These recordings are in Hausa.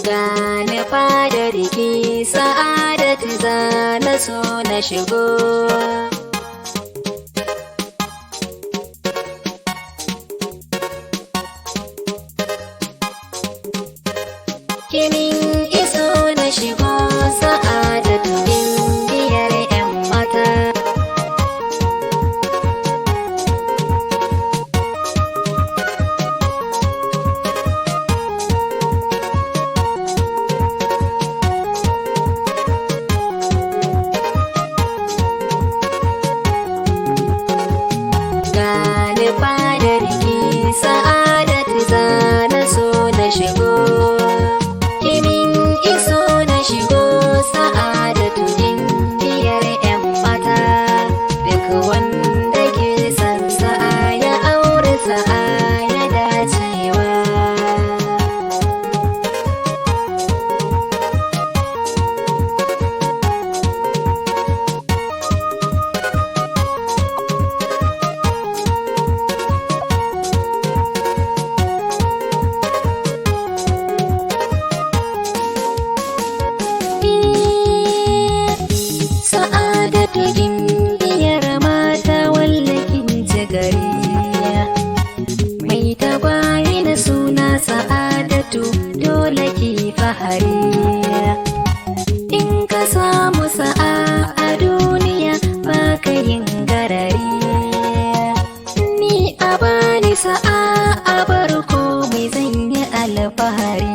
Gane fadar ki Sa'adatu za na so na shigo. Kimin iso na shigo Sa'adatu biyar 'yan mata. Gane fadar ki Sa'adatu za na so na shigo. Kimin iso na shigo Sa'adatu biyar 'yan mata. Duk wanda ke san sa'a ya aure sa'a ya dacewa. Sa'adatu gimbiyar mata wallakin jagari, mai tagwaye na suna Sa'adatu dole ki fahari. In ka samu sa'a a duniya ba ka yin garari. Ni a bani sa'a a bar komai zan yi alfahari.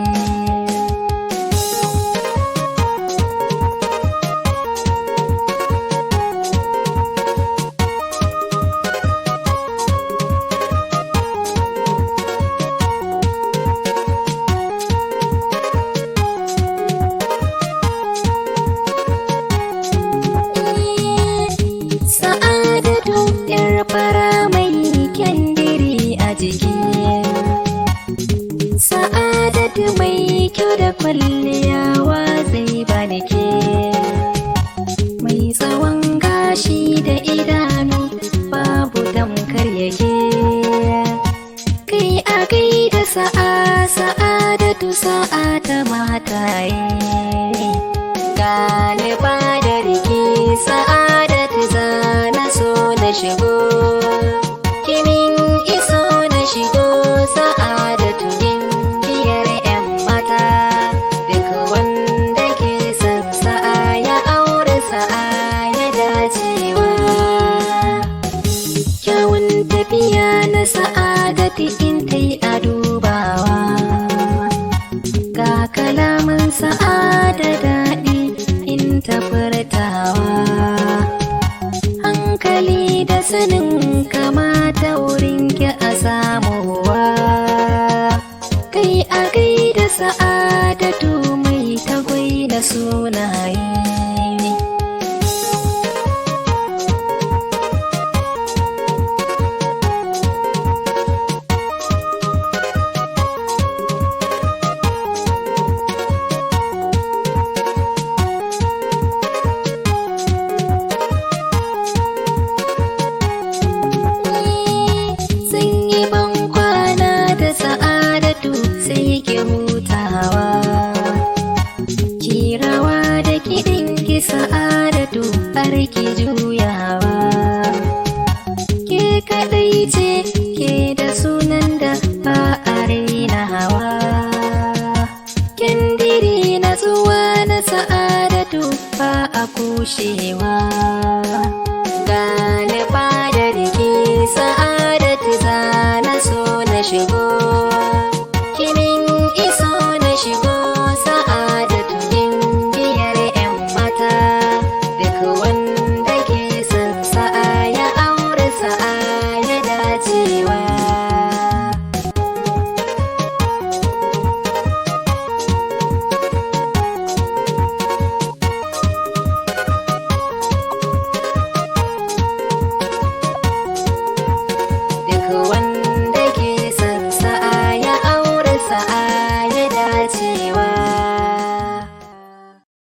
Sa'adatu yar fara mai kyandiri a jiki. Sa'adatu mai kyau da kwalliyawa zai bani ke. Mai tsawon gashi da idanu babu tamkar yake. Kai a gaida sa'a Sa'adatu sa'a ta mataye. Gane fadar ki Sa'adatu za na so na shigo. Kimin iso na shigo Sa'adatu biyar 'yan mata. Duk wanda ke san sa'a ya aure sa'a ya dacewa. Kyawun tafiya na Sa'adatu in ta yi a dubawa. Ga kalaman Sa'ada daɗi in ta furtawa. Hankali da sanin kamata wurin ki a samuwa. Kai a gaida Sa'adatu mai tagwai na sunaye.